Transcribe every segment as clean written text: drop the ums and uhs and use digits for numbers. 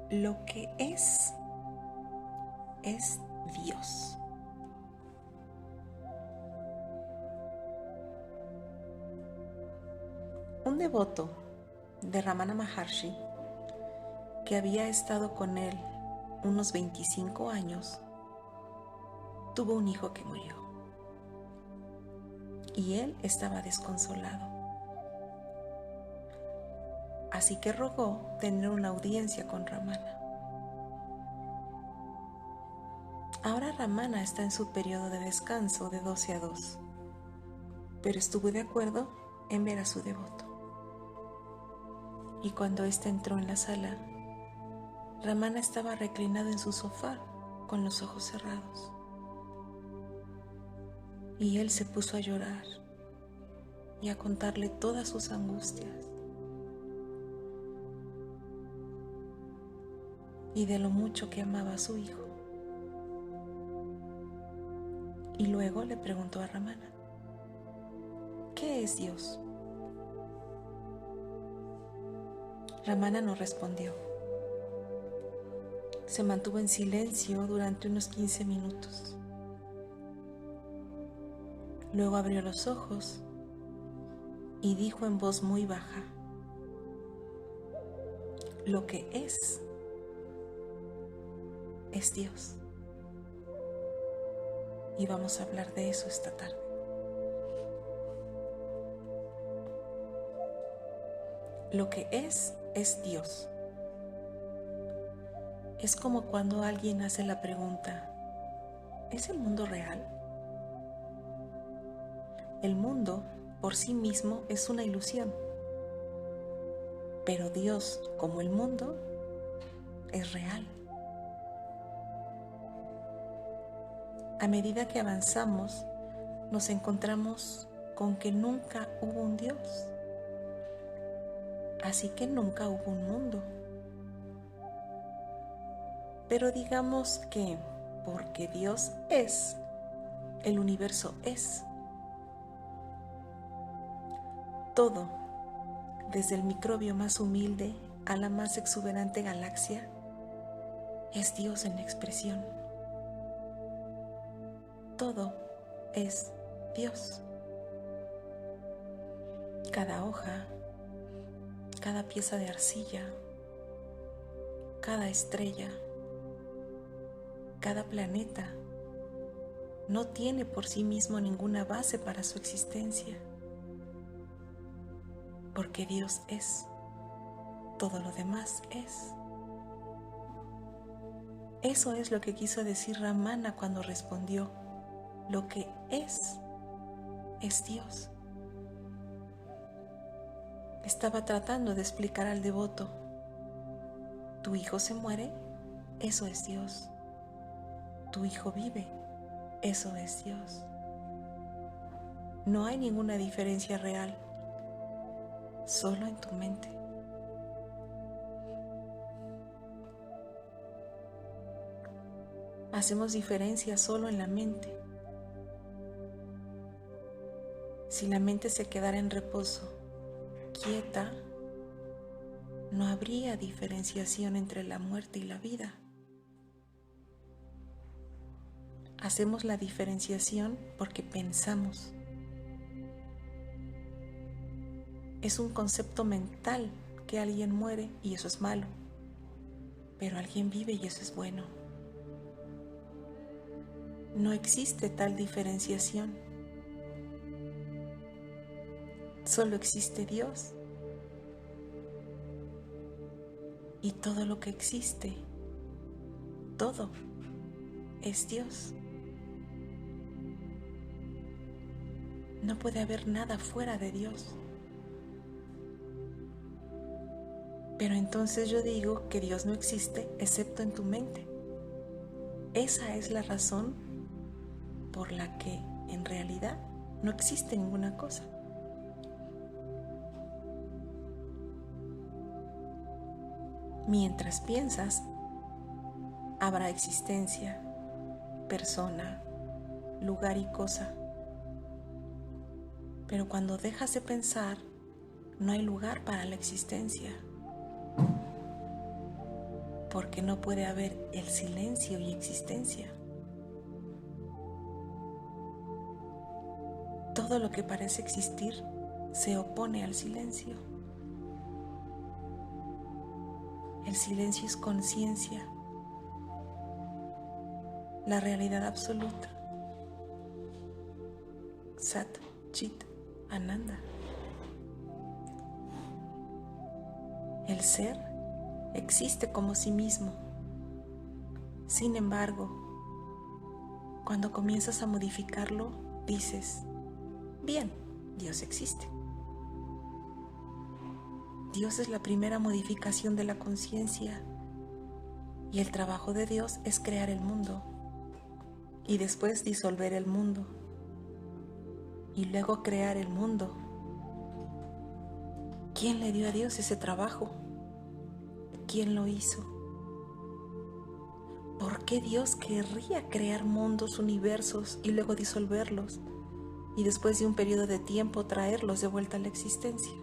Lo que es Dios. Un devoto de Ramana Maharshi, que había estado con él unos 25 años, tuvo un hijo que murió. Y él estaba desconsolado. Así que rogó tener una audiencia con Ramana. Ahora Ramana está en su periodo de descanso de 12 a 2, pero estuvo de acuerdo en ver a su devoto. Y cuando éste entró en la sala, Ramana estaba reclinado en su sofá con los ojos cerrados. Y él se puso a llorar y a contarle todas sus angustias y de lo mucho que amaba a su hijo. Y luego le preguntó a Ramana, ¿qué es Dios? Ramana no respondió. Se mantuvo en silencio durante unos 15 minutos. Luego abrió los ojos y dijo en voz muy baja, lo que es Dios. Y vamos a hablar de eso esta tarde. Lo que es Dios. Es como cuando alguien hace la pregunta, ¿es el mundo real? El mundo por sí mismo es una ilusión, pero Dios, como el mundo, es real. A medida que avanzamos, nos encontramos con que nunca hubo un Dios, así que nunca hubo un mundo. Pero digamos que, porque Dios es, el universo es. Todo, desde el microbio más humilde a la más exuberante galaxia, es Dios en expresión. Todo es Dios. Cada hoja, cada pieza de arcilla, cada estrella, cada planeta, no tiene por sí mismo ninguna base para su existencia, porque Dios es, todo lo demás es. Eso es lo que quiso decir Ramana cuando respondió, lo que es Dios. Estaba tratando de explicar al devoto, tu hijo se muere, eso es Dios. Tu hijo vive, eso es Dios. No hay ninguna diferencia real, solo en tu mente. Hacemos diferencia solo en la mente. Si la mente se quedara en reposo, quieta, no habría diferenciación entre la muerte y la vida. Hacemos la diferenciación porque pensamos. Es un concepto mental que alguien muere y eso es malo, pero alguien vive y eso es bueno. No existe tal diferenciación. Solo existe Dios. Y todo lo que existe, todo es Dios. No puede haber nada fuera de Dios. Pero entonces yo digo que Dios no existe excepto en tu mente. Esa es la razón por la que en realidad no existe ninguna cosa. Mientras piensas, habrá existencia, persona, lugar y cosa. Pero cuando dejas de pensar, no hay lugar para la existencia. porque no puede haber el silencio y existencia. Todo lo que parece existir se opone al silencio. El silencio es conciencia, la realidad absoluta. Sat, Chit, Ananda. El ser existe como sí mismo. Sin embargo, cuando comienzas a modificarlo, dices, bien, Dios existe. Dios es la primera modificación de la conciencia y el trabajo de Dios es crear el mundo y después disolver el mundo y luego crear el mundo. ¿Quién le dio a Dios ese trabajo? ¿Quién lo hizo? ¿Por qué Dios querría crear mundos, universos y luego disolverlos y después de un periodo de tiempo traerlos de vuelta a la existencia?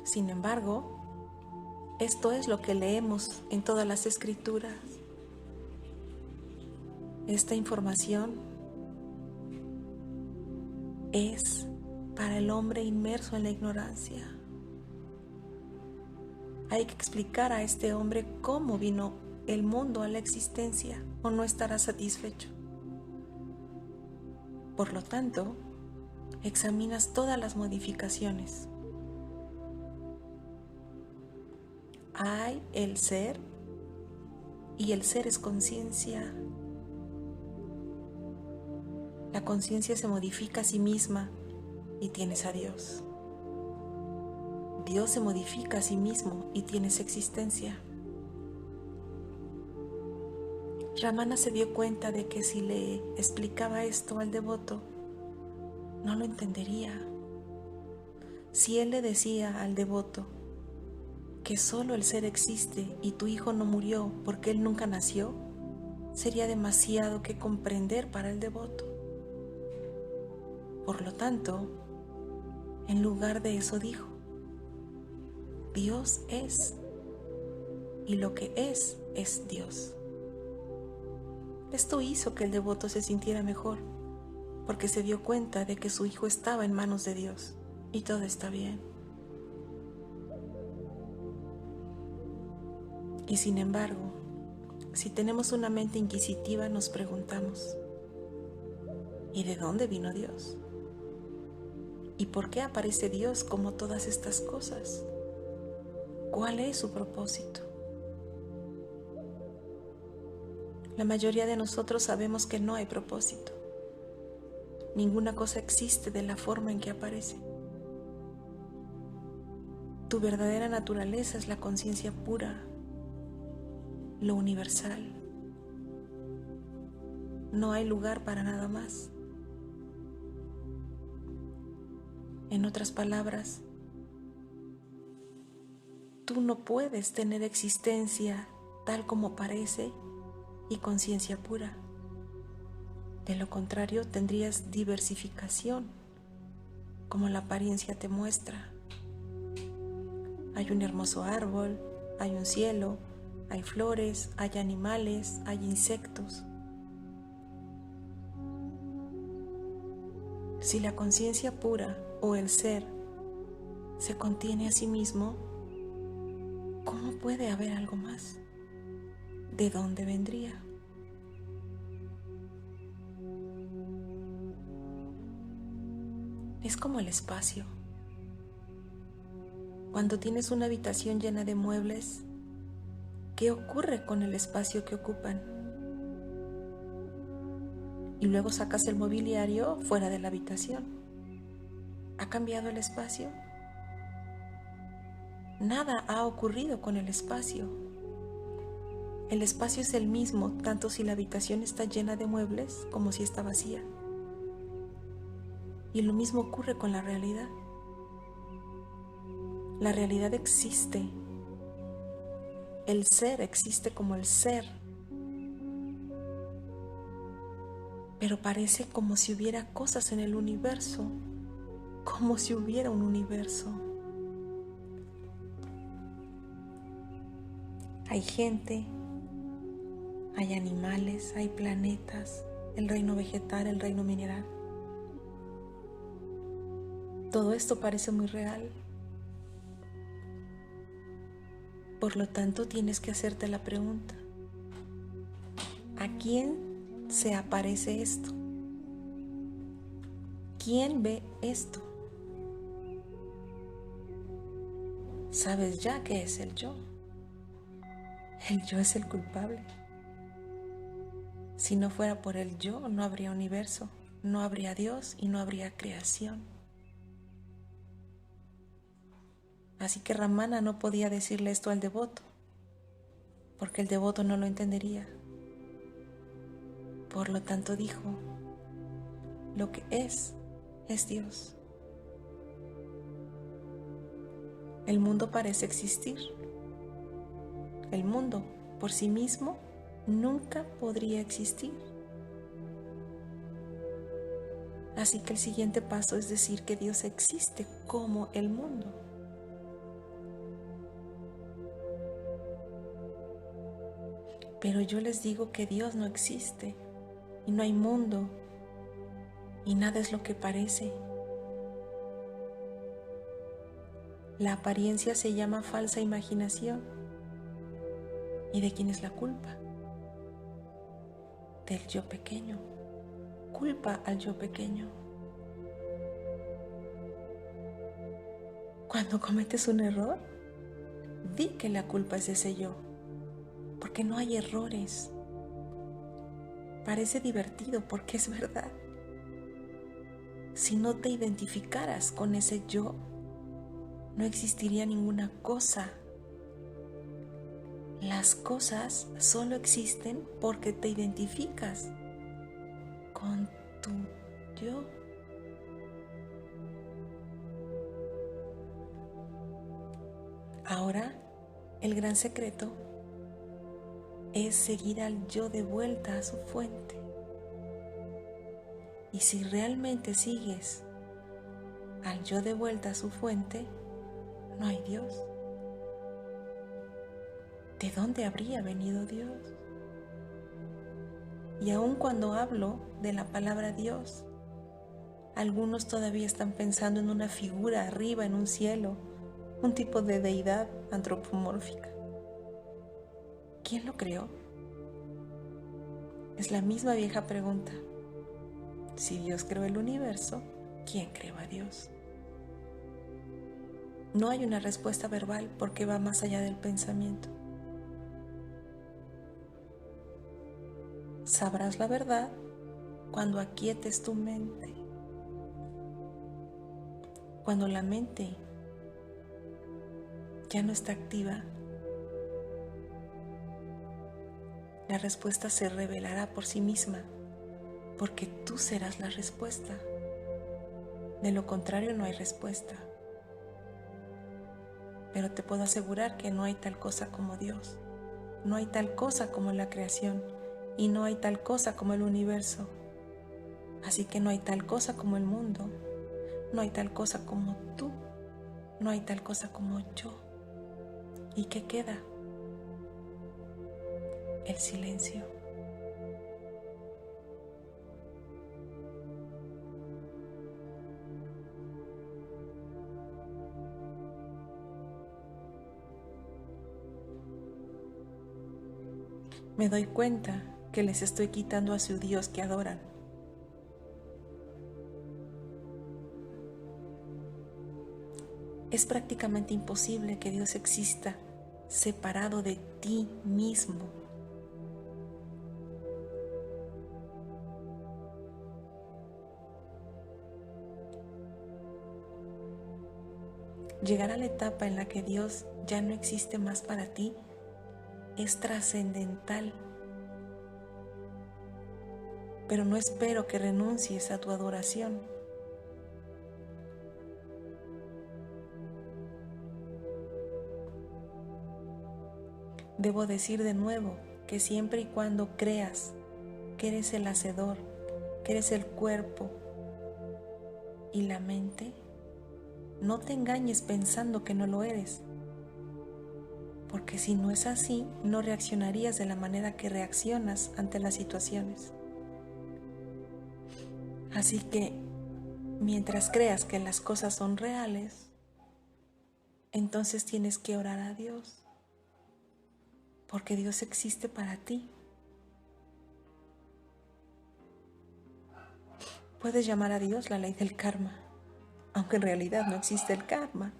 Sin embargo, esto es lo que leemos en todas las escrituras. Esta información es para el hombre inmerso en la ignorancia. Hay que explicar a este hombre cómo vino el mundo a la existencia o no estará satisfecho. Por lo tanto, examinas todas las modificaciones. Hay el ser y el ser es conciencia. La conciencia se modifica a sí misma y tienes a Dios. Dios se modifica a sí mismo y tienes existencia. Ramana se dio cuenta de que si le explicaba esto al devoto, no lo entendería. Si él le decía al devoto que solo el ser existe y tu hijo no murió porque él nunca nació, sería demasiado que comprender para el devoto. Por lo tanto, en lugar de eso dijo, Dios es, y lo que es Dios. Esto hizo que el devoto se sintiera mejor, porque se dio cuenta de que su hijo estaba en manos de Dios, y todo está bien. Y sin embargo, si tenemos una mente inquisitiva, nos preguntamos, ¿y de dónde vino Dios? ¿Y por qué aparece Dios como todas estas cosas? ¿Cuál es su propósito? La mayoría de nosotros sabemos que no hay propósito. Ninguna cosa existe de la forma en que aparece. Tu verdadera naturaleza es la conciencia pura, lo universal. No hay lugar para nada más. En otras palabras, tú no puedes tener existencia tal como parece y conciencia pura. De lo contrario, tendrías diversificación, como la apariencia te muestra. Hay un hermoso árbol, hay un cielo, hay flores, hay animales, hay insectos. Si la conciencia pura o el ser se contiene a sí mismo, ¿cómo puede haber algo más? ¿De dónde vendría? Es como el espacio. Cuando tienes una habitación llena de muebles, ¿qué ocurre con el espacio que ocupan? Y luego sacas el mobiliario fuera de la habitación. ¿Ha cambiado el espacio? Nada ha ocurrido con el espacio. El espacio es el mismo, tanto si la habitación está llena de muebles como si está vacía. Y lo mismo ocurre con la realidad. La realidad existe. El ser existe como el ser. Pero parece como si hubiera cosas en el universo, como si hubiera un universo. Hay gente, hay animales, hay planetas, el reino vegetal, el reino mineral. Todo esto parece muy real. Por lo tanto, tienes que hacerte la pregunta: ¿a quién se aparece esto? ¿Quién ve esto? Sabes ya qué es el yo. El yo es el culpable. Si no fuera por el yo, no habría universo, no habría Dios y no habría creación. Así que Ramana no podía decirle esto al devoto, porque el devoto no lo entendería. Por lo tanto dijo: lo que es Dios. El mundo parece existir. El mundo por sí mismo nunca podría existir. Así que el siguiente paso es decir que Dios existe como el mundo. Pero yo les digo que Dios no existe y no hay mundo y nada es lo que parece. La apariencia se llama falsa imaginación. ¿Y de quién es la culpa? Del yo pequeño. Culpa al yo pequeño. Cuando cometes un error, di que la culpa es de ese yo, porque no hay errores. Parece divertido porque es verdad. Si no te identificaras con ese yo, no existiría ninguna cosa. Las cosas solo existen porque te identificas con tu yo. Ahora, el gran secreto es seguir al yo de vuelta a su fuente. Y si realmente sigues al yo de vuelta a su fuente, no hay Dios. ¿De dónde habría venido Dios? Y aun cuando hablo de la palabra Dios, algunos todavía están pensando en una figura arriba en un cielo, un tipo de deidad antropomórfica. ¿Quién lo creó? Es la misma vieja pregunta. Si Dios creó el universo, ¿quién creó a Dios? No hay una respuesta verbal porque va más allá del pensamiento. Sabrás la verdad cuando aquietes tu mente. Cuando la mente ya no está activa, la respuesta se revelará por sí misma, porque tú serás la respuesta. De lo contrario, no hay respuesta. Pero te puedo asegurar que no hay tal cosa como Dios. No hay tal cosa como la creación. Y no hay tal cosa como el universo. Así que no hay tal cosa como el mundo. No hay tal cosa como tú. No hay tal cosa como yo. ¿Y qué queda? El silencio. Me doy cuenta que les estoy quitando a su Dios que adoran. Es prácticamente imposible que Dios exista separado de ti mismo. Llegar a la etapa en la que Dios ya no existe más para ti es trascendental. Pero no espero que renuncies a tu adoración. Debo decir de nuevo que siempre y cuando creas que eres el hacedor, que eres el cuerpo y la mente, no te engañes pensando que no lo eres, porque si no es así, no reaccionarías de la manera que reaccionas ante las situaciones. Así que, mientras creas que las cosas son reales, entonces tienes que orar a Dios, porque Dios existe para ti. Puedes llamar a Dios la ley del karma, aunque en realidad no existe el karma.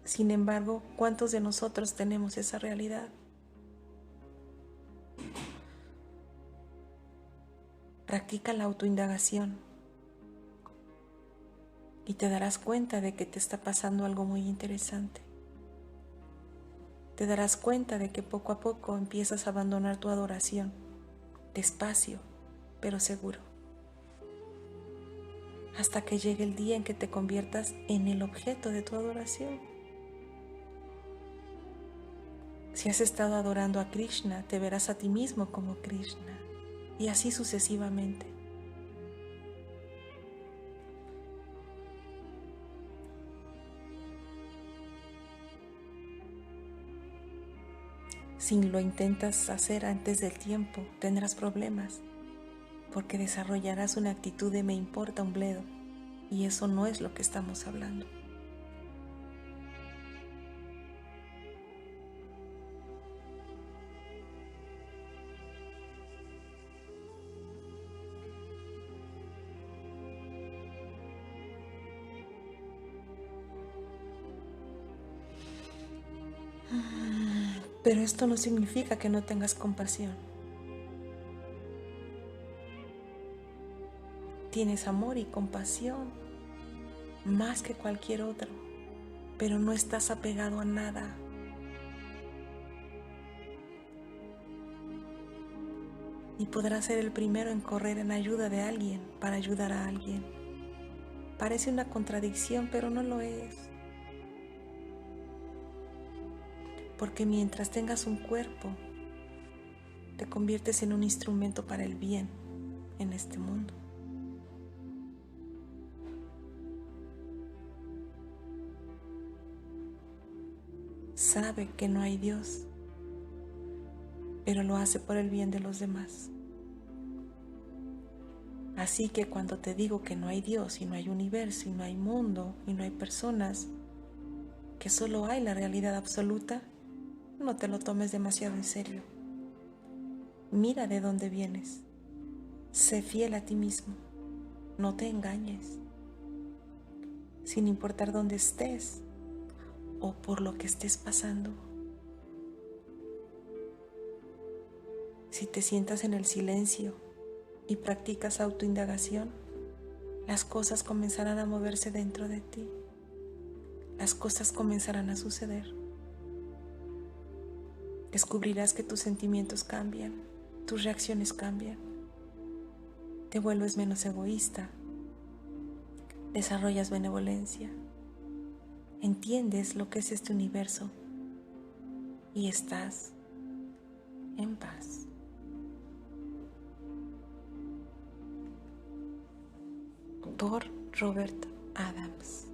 Sin embargo, ¿cuántos de nosotros tenemos esa realidad? Practica la autoindagación y te darás cuenta de que te está pasando algo muy interesante. Te darás cuenta de que poco a poco empiezas a abandonar tu adoración, despacio, pero seguro, hasta que llegue el día en que te conviertas en el objeto de tu adoración. Si has estado adorando a Krishna, te verás a ti mismo como Krishna, y así sucesivamente. Si lo intentas hacer antes del tiempo, tendrás problemas, porque desarrollarás una actitud de me importa un bledo, y eso no es lo que estamos hablando. Pero esto no significa que no tengas compasión. Tienes amor y compasión más que cualquier otro, pero no estás apegado a nada. Y podrás ser el primero en correr en ayuda de alguien para ayudar a alguien. Parece una contradicción, pero no lo es. Porque mientras tengas un cuerpo, te conviertes en un instrumento para el bien en este mundo. Sabe que no hay Dios, pero lo hace por el bien de los demás. Así que cuando te digo que no hay Dios y no hay universo y no hay mundo y no hay personas, que solo hay la realidad absoluta, no te lo tomes demasiado en serio. Mira de dónde vienes. Sé fiel a ti mismo. No te engañes. Sin importar dónde estés o por lo que estés pasando. Si te sientas en el silencio y practicas autoindagación, las cosas comenzarán a moverse dentro de ti. Las cosas comenzarán a suceder. Descubrirás que tus sentimientos cambian, tus reacciones cambian. Te vuelves menos egoísta. Desarrollas benevolencia. Entiendes lo que es este universo y estás en paz. Por Robert Adams.